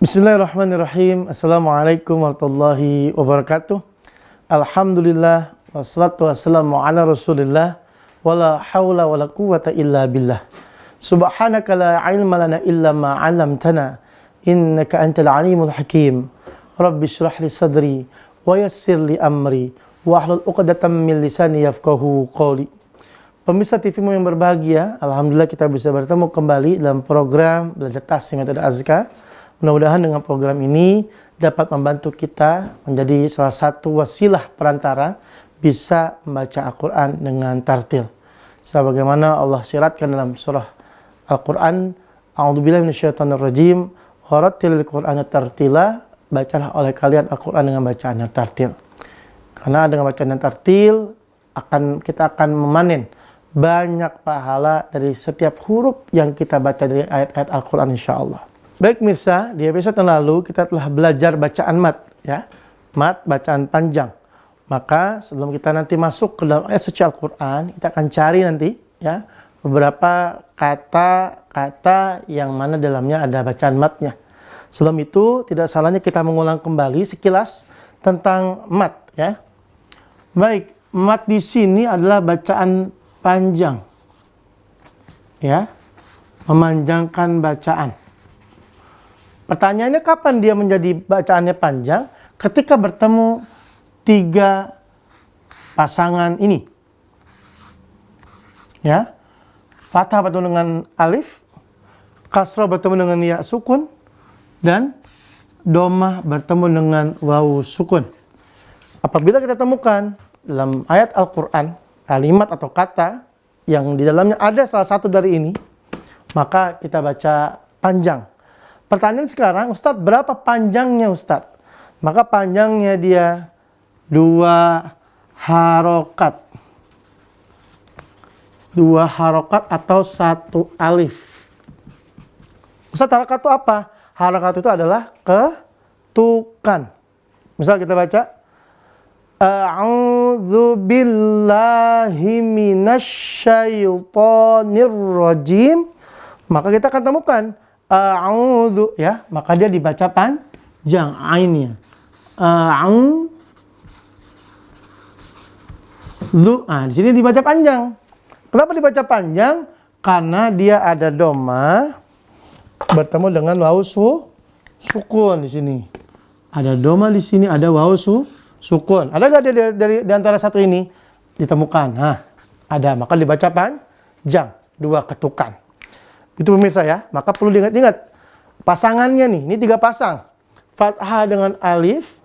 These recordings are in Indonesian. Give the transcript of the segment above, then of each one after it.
Bismillahirrahmanirrahim. Assalamualaikum warahmatullahi wabarakatuh. Alhamdulillah wassalatu wassalamu ala Rasulillah wala haula wala quwwata illa billah. Subhanaka la ilma lana illa ma 'allamtana innaka antal alimul hakim. Rabbi shrah li sadri wa yassir li amri wahlul 'uqdatam min lisani yafqahu qawli. Pemirsa TV yang berbahagia, alhamdulillah kita bisa bertemu kembali dalam program Belajar Tahsin Metode Azkar. Mudah-mudahan dengan program ini dapat membantu kita menjadi salah satu wasilah perantara bisa membaca Al-Quran dengan tartil. Sebagaimana Allah syaratkan dalam surah Al-Quran, A'udzubillahi minasyaitonirrajim, warattilil Qur'ana tartila, bacalah oleh kalian Al-Quran dengan bacaan yang tartil. Karena dengan bacaan yang tartil, kita akan memanen banyak pahala dari setiap huruf yang kita baca dari ayat-ayat Al-Quran insyaAllah. Baik mirsa, di episode yang lalu kita telah belajar bacaan mat, ya, mat bacaan panjang. Maka sebelum kita nanti masuk ke dalam ayat suci Al-Quran, kita akan cari nanti, ya, beberapa kata-kata yang mana dalamnya ada bacaan matnya. Sebelum itu tidak salahnya kita mengulang kembali sekilas tentang mat, ya. Baik, mat di sini adalah bacaan panjang, ya, memanjangkan bacaan. Pertanyaannya kapan dia menjadi bacaannya panjang? Ketika bertemu tiga pasangan ini. Ya. Fathah bertemu dengan alif, kasrah bertemu dengan ya sukun, dan domah bertemu dengan wawu sukun. Apabila kita temukan dalam ayat Al-Quran kalimat atau kata yang di dalamnya ada salah satu dari ini, maka kita baca panjang. Pertanyaan sekarang, Ustadz, berapa panjangnya Ustadz? Maka panjangnya dia 2 harokat. 2 harokat atau 1 alif. Ustadz, harokat itu apa? Harokat itu adalah ketukan. Misal kita baca, A'udzu billahi minasyaitonir rajim. Maka kita akan temukan a'udzu, ya, maka dia dibaca panjang ainnya. A'udzu. Di sini dibaca panjang. Kenapa dibaca panjang? Karena dia ada doma bertemu dengan wawu sukun di sini. Ada doma di sini, ada wawu sukun. Ada nggak dari antara satu ini ditemukan? Nah, ada. Maka dibaca panjang, 2 ketukan. Itu pemirsa, ya. Maka perlu diingat-ingat pasangannya nih. Ini 3 pasang. Fathah dengan alif,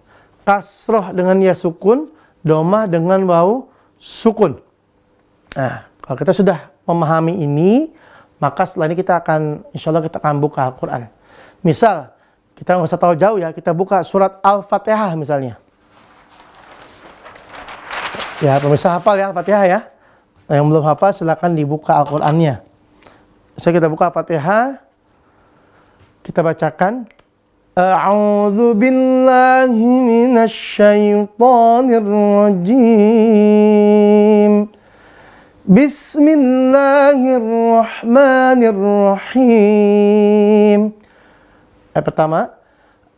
kasroh dengan ya sukun, domah dengan wawu sukun. Nah, kalau kita sudah memahami ini, maka setelah ini kita akan, insya Allah kita akan buka Al-Quran. Misal, kita nggak usah tahu jauh, ya. Kita buka surat Al-Fatihah misalnya. Ya, pemirsa hafal ya Al-Fatihah, ya. Nah, yang belum hafal silakan dibuka Al-Qurannya. Kita buka Al-Fatihah. Kita bacakan. A'udzu billahi minasyaitonir rajim. Bismillahirrahmanirrahim. Ayat pertama.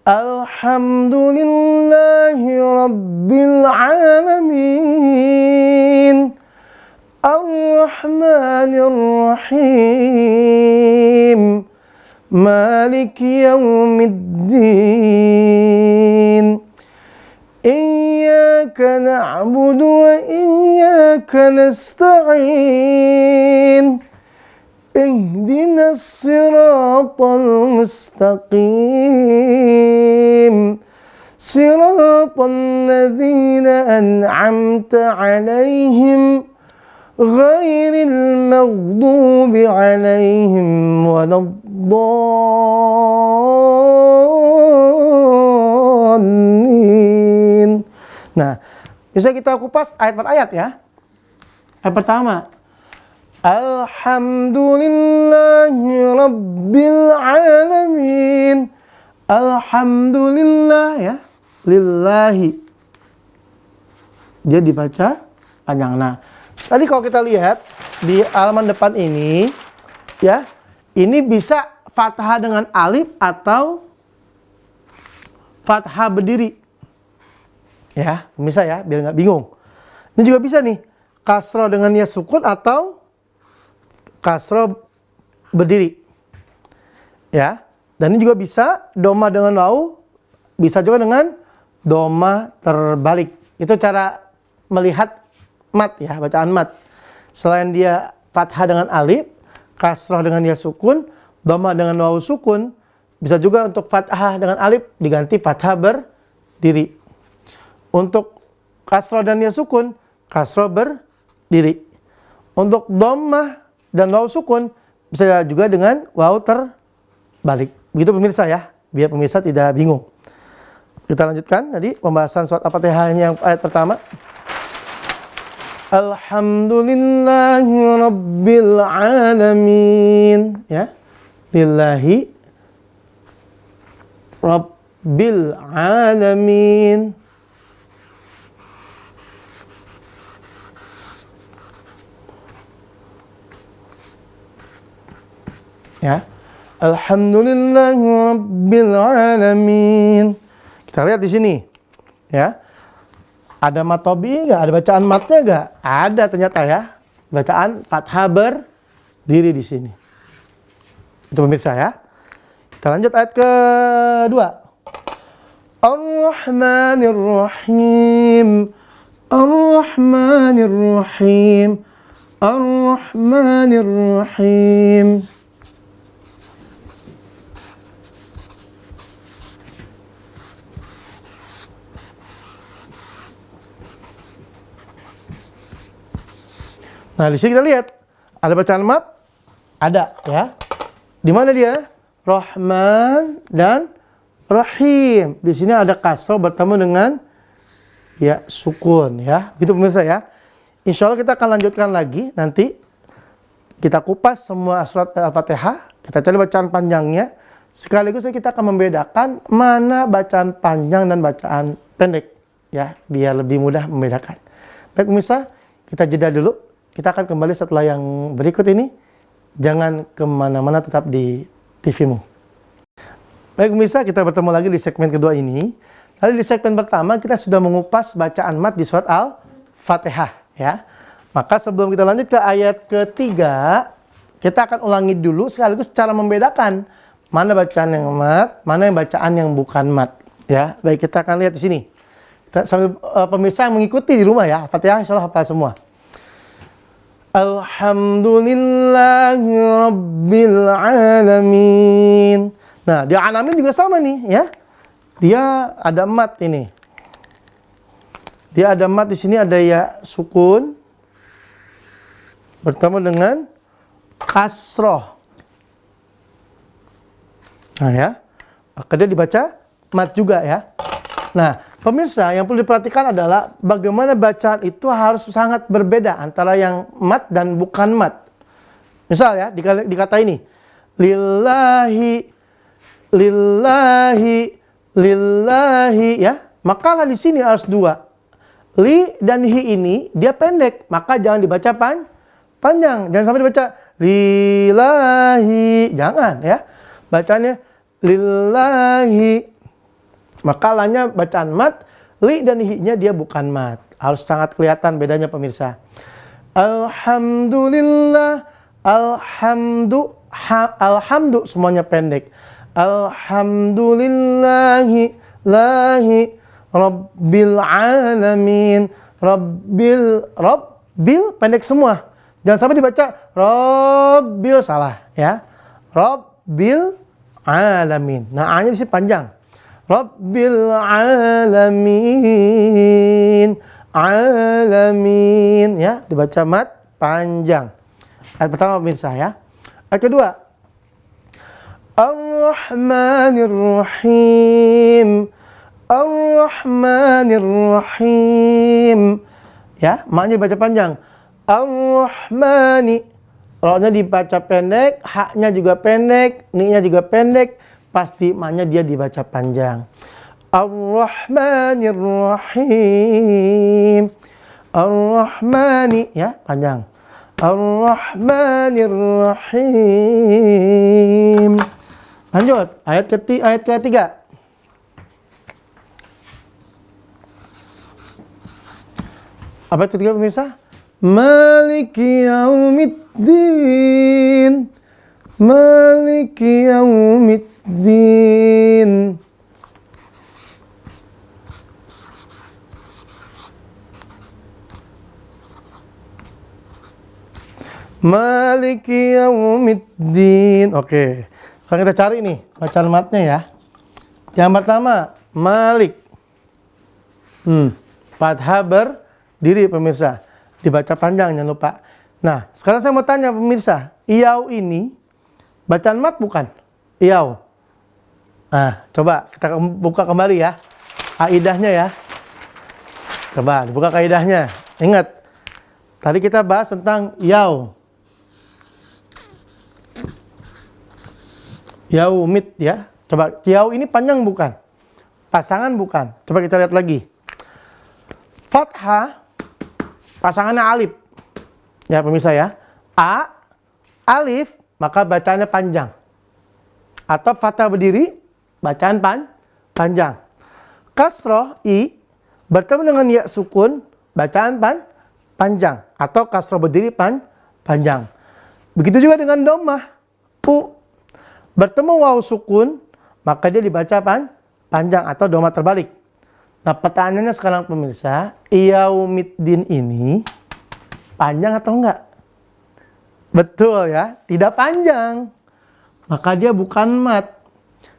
Alhamdulillahi rabbil alamin. Ar-Rahmanir Rahim. Maliki yaumiddin. Iyyaka na'budu wa iyyaka nasta'in. Ihdinas siratal mustaqim. Siratal ladzina an'amta 'alaihim ghairil maghdubi 'alaihim waladdallin. Nah, bisa kita kupas ayat per ayat, ya. Ayat pertama, Alhamdulillahi rabbil alamin. Alhamdulillah, ya. Lillahi. Dia dibaca panjang. Nah, tadi kalau kita lihat di halaman depan ini, ya, ini bisa fathah dengan alif atau fathah berdiri. Ya, bisa ya, biar nggak bingung. Ini juga bisa nih, kasroh dengan ya sukun atau kasroh berdiri. Ya, dan ini juga bisa doma dengan waw, bisa juga dengan doma terbalik. Itu cara melihat mat ya, bacaan mat. Selain dia fathah dengan alif, kasroh dengan ya sukun, doma dengan waw sukun, bisa juga untuk fathah dengan alif diganti fathah berdiri. Untuk kasroh dan ya sukun, kasroh berdiri. Untuk dhammah dan waw sukun, bisa juga dengan waw terbalik. Begitu pemirsa ya, biar pemirsa tidak bingung. Kita lanjutkan tadi pembahasan surat Al-Fatihah yang ayat pertama. Alhamdulillahi Rabbil Alamin. Ya, Lillahi Rabbil Alamin. Ya, Alhamdulillahi Rabbil Alamin. Kita lihat di sini, ya. Ada mat tobi nggak? Ada bacaan matnya nggak? Ada ternyata ya. Bacaan fathah berdiri di sini. Itu pemirsa ya. Kita lanjut ayat kedua. Ar-Rahmanir Rahim. Ar-Rahmanir Rahim. Ar-Rahmanir Rahim. Nah, di sini kita lihat ada bacaan mat, ada ya. Di mana dia? Rahman dan Rahim. Di sini ada kasroh bertemu dengan ya sukun ya. Gitu pemirsa ya. Insya Allah kita akan lanjutkan lagi nanti. Kita kupas semua surat Al-Fatihah. Kita cari bacaan panjangnya. Sekaligus kita akan membedakan mana bacaan panjang dan bacaan pendek ya, biar lebih mudah membedakan. Baik pemirsa, kita jeda dulu. Kita akan kembali setelah yang berikut ini. Jangan kemana-mana, tetap di TV-mu. Baik pemirsa, kita bertemu lagi di segmen kedua ini. Tadi di segmen pertama kita sudah mengupas bacaan mat di surat Al-Fatihah ya. Maka sebelum kita lanjut ke ayat ketiga, kita akan ulangi dulu sekaligus cara membedakan mana bacaan yang mat, mana yang bacaan yang bukan mat ya. Baik, kita akan lihat di sini. Kita, sambil pemirsa yang mengikuti di rumah ya, Fatihah insya Allah hafal semua. Alhamdulillahi Rabbil Alamin. Nah, di alamin juga sama nih ya. Dia ada mat ini. Dia ada mat di sini, ada ya sukun bertemu dengan kasroh. Nah ya, maka dia dibaca mat juga ya. Nah, pemirsa, yang perlu diperhatikan adalah bagaimana bacaan itu harus sangat berbeda antara yang mat dan bukan mat. Misal ya, dikata ini, lillahi, lillahi, lillahi ya. Maka di sini harus dua. Li dan hi ini dia pendek, maka jangan dibaca panjang. Jangan sampai dibaca lillahi, jangan ya. Bacanya lillahi. Maka lanya bacaan mat, li dan hi-nya dia bukan mat. Harus sangat kelihatan bedanya pemirsa. Alhamdulillah, alhamdu semuanya pendek. Alhamdulillahi, lahi, rabbil alamin, rabbil pendek semua. Jangan sampai dibaca rabbil, salah ya. Rabbil alamin. Nah, A-nya di sini panjang. Rabbil alamin, alamin ya, dibaca mat panjang. Ayat pertama pemirsa ya. Ayat kedua, Ar-Rahmanir Rahim, Ar-Rahmanir Rahim ya, maknya dibaca panjang. Ar-Rahmani, ro-nya dibaca pendek, ha-nya juga pendek, ni-nya juga pendek. Pasti maknya dia dibaca panjang. Ar-Rahmanir Rahim. Ar-Rahmani ya, panjang. Ar-Rahmanir Rahim. Lanjut, ayat ketiga. Apa itu tiga pemirsa? Maliki yaumiddin. Maliki yaumiddin. Maliki yaumiddin. Oke. Sekarang kita cari nih bacaan matnya ya. Yang pertama, Malik. Fathah berdiri pemirsa. Dibaca panjang jangan lupa. Nah, sekarang saya mau tanya pemirsa, Iyau ini bacaan mat bukan? Iyau. Nah, coba kita buka kembali ya. Kaidahnya ya. Coba dibuka kaidahnya. Ingat, tadi kita bahas tentang Iyau. Yaumid ya. Coba, Iyau ini panjang bukan? Pasangan bukan? Coba kita lihat lagi. Fathah, pasangannya alif. Ya pemirsa ya. A, alif, maka bacaannya panjang. Atau fathah berdiri, bacaan panjang. Kasroh, I, bertemu dengan ya sukun, bacaan panjang. Atau kasroh berdiri panjang. Begitu juga dengan dhammah, U, bertemu waw sukun, maka dia dibaca panjang atau dhammah terbalik. Nah, pertanyaannya sekarang pemirsa, Yaumiddin ini panjang atau enggak? Betul ya, tidak panjang. Maka dia bukan mat.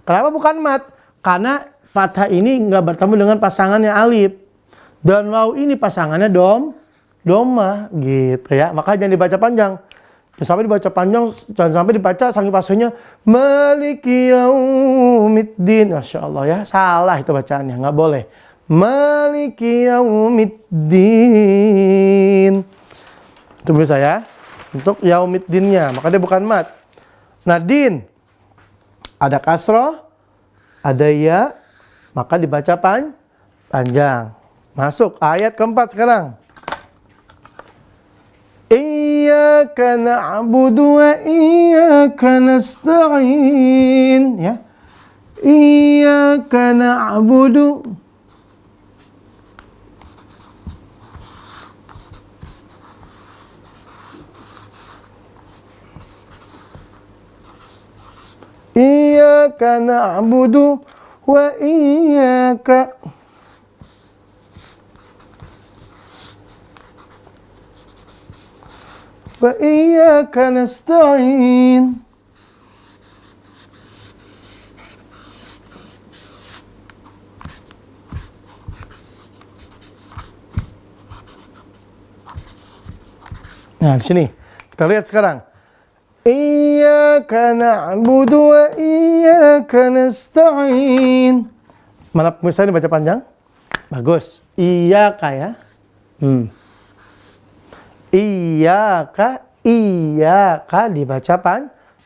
Kenapa bukan mat? Karena fathah ini enggak bertemu dengan pasangannya alif. Dan waw ini pasangannya dhammah gitu ya. Maka jangan dibaca panjang. Jangan sampai dibaca panjang, jangan sampai dibaca saking fasihnya Maliki yaumiddin. Masya Allah ya, salah itu bacaannya, nggak boleh. Maliki yaumiddin. Itu bisa ya. Untuk yaumiddinnya, maka dia bukan mat. Nah, din ada kasroh, ada ya, maka dibaca panjang. Masuk ayat keempat sekarang. Iyyaka na'budu wa iyyaka nasta'in ya. Iyyaka na'budu Iyyaka na'budu wa iyyaka wa iyyaka nasta'in. Nah, di sini kita lihat sekarang. Iyyaka na'budu wa iyyaka nasta'in. Mana pemirsa ini baca panjang? Bagus. Iyyaka ya. Iyyaka dibaca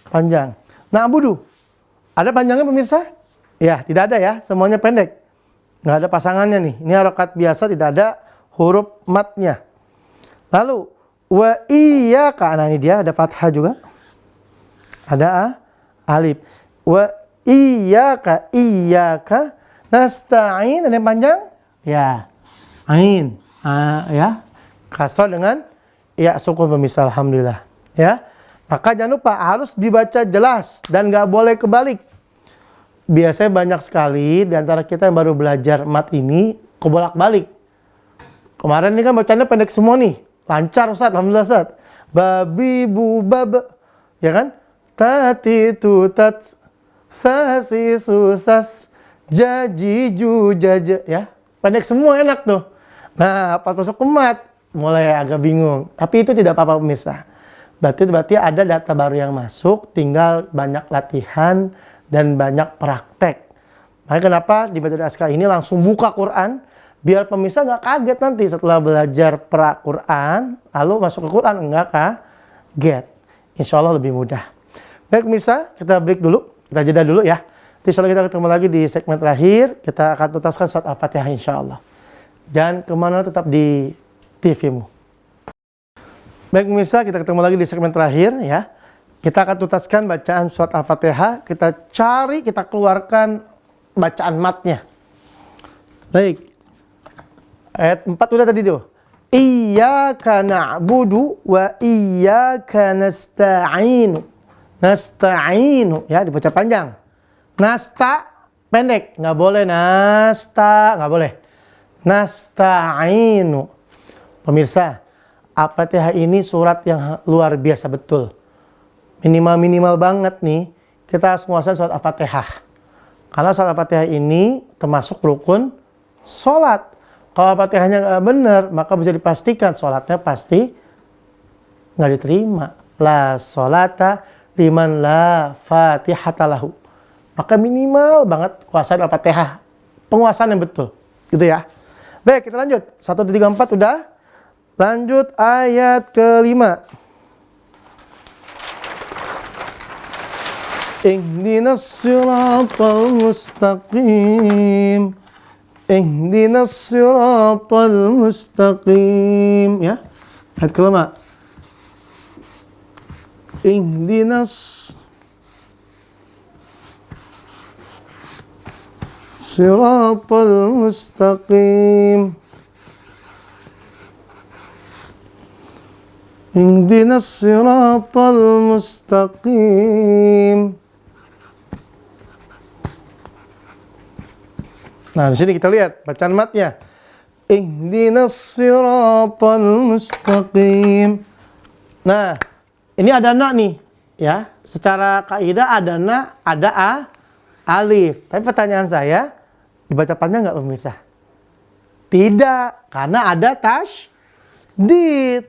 panjang. Na'budu. Ada panjangnya pemirsa? Ya, tidak ada ya. Semuanya pendek. Nggak ada pasangannya nih. Ini harokat biasa, tidak ada huruf matnya. Lalu wa iyyaka. Nah, ini dia ada fathah juga. Ada alif. Wa iyyaka nasta'in. Ada yang panjang? Ya. Ain. Ya. Kasrah dengan ya sukun pemirsa, alhamdulillah. Ya. Maka jangan lupa harus dibaca jelas dan nggak boleh kebalik. Biasanya banyak sekali di antara kita yang baru belajar mat ini kebolak-balik. Kemarin ini kan bacanya pendek semua nih. Lancar Ustaz, alhamdulillah Ustaz. Babi bu bab. Ya kan? Tati tutat sasi susas jaji ju jaja ya. Pendek semua enak tuh. Nah, pas masuk ke mat mulai agak bingung. Tapi itu tidak apa-apa pemirsa. Berarti ada data baru yang masuk, tinggal banyak latihan dan banyak praktek. Makanya kenapa di metode Askar ini langsung buka Quran, biar pemirsa nggak kaget nanti setelah belajar pra-Quran, lalu masuk ke Quran, nggak kaget. Insya Allah lebih mudah. Baik pemirsa, kita break dulu, kita jeda dulu ya. Insya Allah kita ketemu lagi di segmen terakhir, kita akan tuntaskan surat Al-Fatihah insya Allah. Jangan kemana, tetap di TV-mu. Baik pemirsa, kita ketemu lagi di segmen terakhir ya. Kita akan tuntaskan bacaan surat Al-Fatihah. Kita cari, kita keluarkan bacaan matnya. Baik. Ayat 4 udah tadi tuh. Iyyaka na'budu wa iyyaka nasta'inu. Nasta'inu, ya dibaca panjang. Nasta pendek, nggak boleh nasta, nggak boleh. Nasta'inu. Pemirsa, Al-Fatihah ini surat yang luar biasa betul. Minimal banget nih, kita harus menguasai surat Al-Fatihah. Karena surat Al-Fatihah ini termasuk rukun sholat. Kalau Al-Fatihahnya nggak benar, maka bisa dipastikan sholatnya pasti nggak diterima. La sholata liman la fatihata lahu. Maka minimal banget kuasai Al-Fatihah. Penguasaan yang betul. Gitu ya. Baik, kita lanjut. 1, 2, 3, 4 udah. Lanjut ayat kelima. Ihdinas siratal mustaqim. Ihdinas siratal mustaqim. Ya. Ayat kelima. Ihdinas siratal mustaqim. Ihdinas siratal mustaqim. Nah, di sini kita lihat bacaan matnya. Ihdinas siratal mustaqim. Nah, ini ada na nih, ya. Secara kaidah ada na, ada alif. Tapi pertanyaan saya, dibaca panjang nggak pemirsa? Tidak, karena ada tasydid.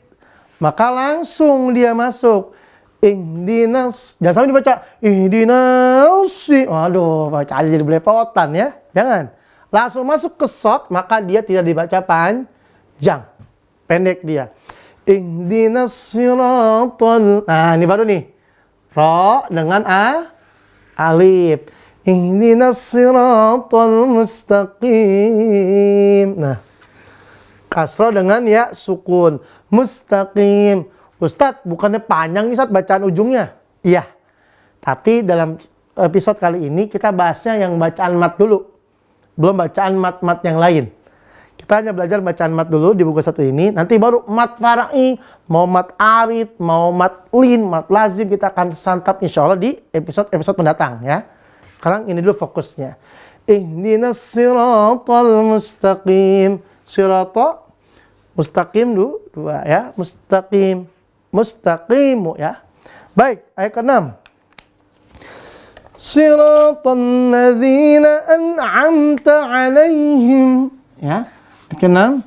Maka langsung dia masuk. Ihdinas, jangan sampai dibaca ihdinas. Waduh, bacaan jadi belepotan ya. Jangan. Langsung masuk ke shot, maka dia tidak dibaca panjang. Pendek dia. Ihdinas siratal. Nah, ini baru nih. Ro dengan alif. Ihdinas siratal mustaqim. Nah, kasroh dengan ya sukun. Mustaqim. Ustadz, bukannya panjang nih Ustadz bacaan ujungnya? Iya. Tapi dalam episode kali ini kita bahasnya yang bacaan mat dulu. Belum bacaan mat-mat yang lain. Kita hanya belajar bacaan mat dulu di buku 1 ini. Nanti baru mat fara'i, mau mat arid, mau mat lin, mat lazim. Kita akan santap insya Allah di episode mendatang ya. Sekarang ini dulu fokusnya. Ihdinas siratal mustaqim. Sirata, mustaqim dulu. 2 ya. Mustaqim. Mustaqimu ya. Baik, ayat ke-6. Siratal ladzina an'amta 'alaihim. Ya. Ayat ke-6.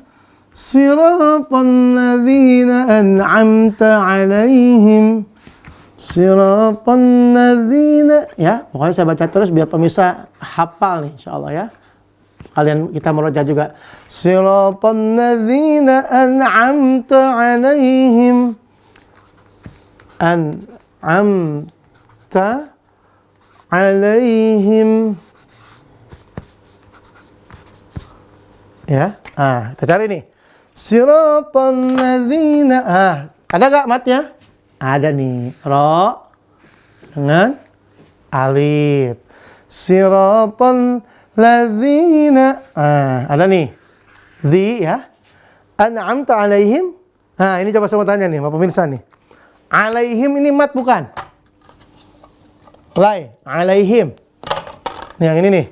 Siratal ladzina an'amta 'alaihim. Siratal ladzina. Ya, pokoknya saya baca terus biar pemirsa hafal nih insyaallah ya. Kalian kita murojaah juga. Siratal ladzina an'amta 'alaihim. An'amta 'alaihim. Ya. Kita cari nih. Siratal ladzina. Ada gak matnya? Ada nih. Ro dengan alif. Siratal ladzina. Ada nih. Di ya. An'amta 'alaihim. Ini coba saya mau tanya nih sama pemirsa nih. Alaihim ini mat bukan? Lai, alaihim. Nih, yang ini nih.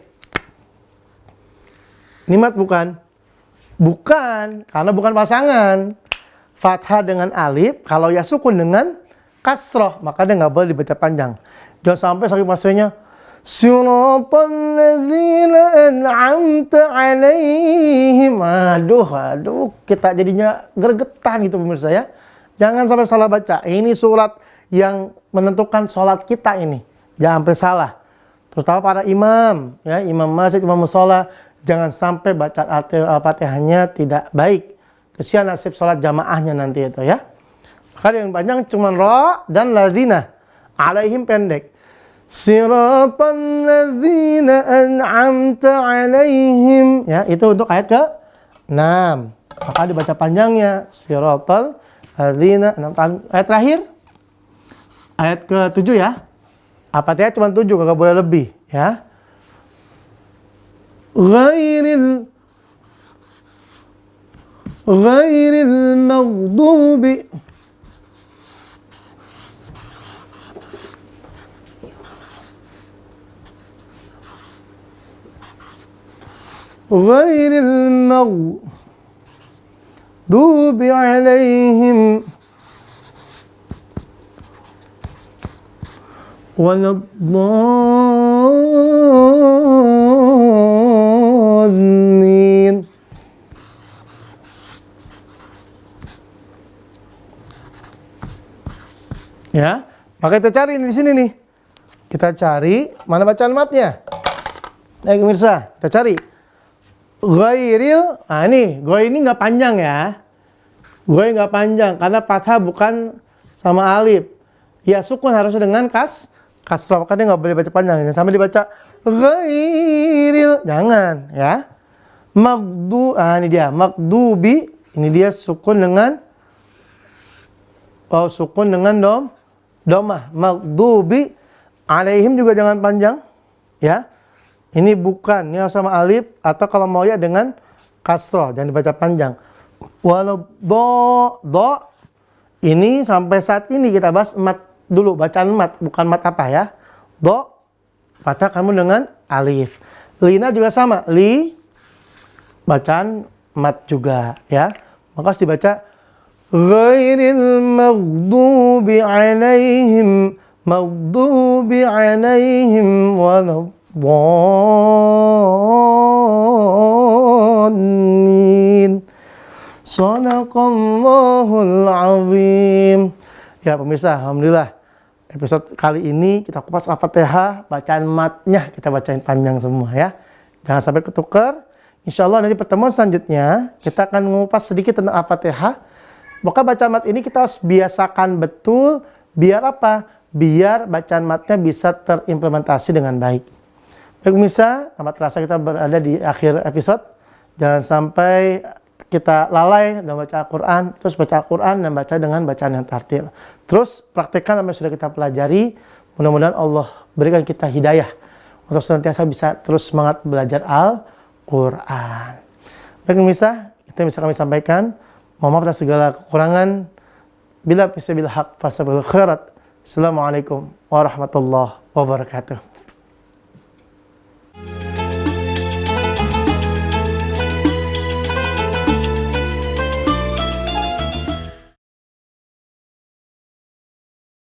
Ini mat bukan? Bukan, karena bukan pasangan. Fathah dengan alif, kalau ya sukun dengan kasroh, maka dia nggak boleh dibaca panjang. Jangan sampai maksudnya siratal ladzina an'amta 'alaihim. Aduh, kita jadinya gregetan gitu pemirsa ya. Jangan sampai salah baca. Ini surat yang menentukan sholat kita ini. Jangan sampai salah. Terutama para imam, ya, imam masjid, imam mushola, jangan sampai bacaan Al-Fatihahnya tidak baik. Kesian nasib sholat jamaahnya nanti itu ya. Maka yang panjang cuma ro dan ladzina. Alaihim pendek. Siratal ladzina an'amta 'alaihim. Ya, itu untuk ayat ke-6. Maka dibaca panjangnya siratal ladzina. Ayat terakhir. Ayat ke-7 ya. Al-Fatihah cuma 7, kagak boleh lebih ya. Ghairil maghdubi. Ghairil maghdubi alaihim waladdallin. Ya, maka kita cari di sini nih. Kita cari mana bacaan matnya. Ayo pemirsa, kita cari. Ghairil, ini ghoi ini nggak panjang ya. Ghoi nggak panjang karena fathah bukan sama alif. Ya sukun harusnya dengan kasroh, maka dia nggak boleh baca panjang. Sampai dibaca ghairil, jangan ya. Ini dia maghdubi. Ini dia sukun dengan domah. Maghdubi alaihim juga jangan panjang ya. Ini bukan ya sama alif, atau kalau mau ya dengan kasroh, jangan dibaca panjang. Walau do ini sampai saat ini kita bahas mat dulu, bacaan mat, bukan mat apa ya. Do fathah kamu dengan alif. Lina juga sama, li bacaan mat juga ya. Maka harus dibaca ghairil maghdubi alaihim waladdallin. Shadaqallahul azim. Ya pemirsa, alhamdulillah episode kali ini kita kupas Al-Fatihah, bacaan matnya kita bacain panjang semua ya. Jangan sampai ketukar. Insyaallah nanti pertemuan selanjutnya kita akan mengupas sedikit tentang Al-Fatihah. Maka bacaan mat ini kita harus biasakan betul, biar apa? Biar bacaan matnya bisa terimplementasi dengan baik. Baik pemirsa, amat terasa kita berada di akhir episode. Jangan sampai kita lalai dalam baca Al-Quran, terus baca Al-Quran dan baca dengan bacaan yang tartil. Terus praktekkan apa yang sudah kita pelajari. Mudah-mudahan Allah berikan kita hidayah untuk senantiasa bisa terus semangat belajar Al-Quran. Baik pemirsa, itu yang bisa kami sampaikan. Mohon maaf atas segala kekurangan. Bila bisa bil haq fasabil khairat. Assalamualaikum warahmatullahi wabarakatuh.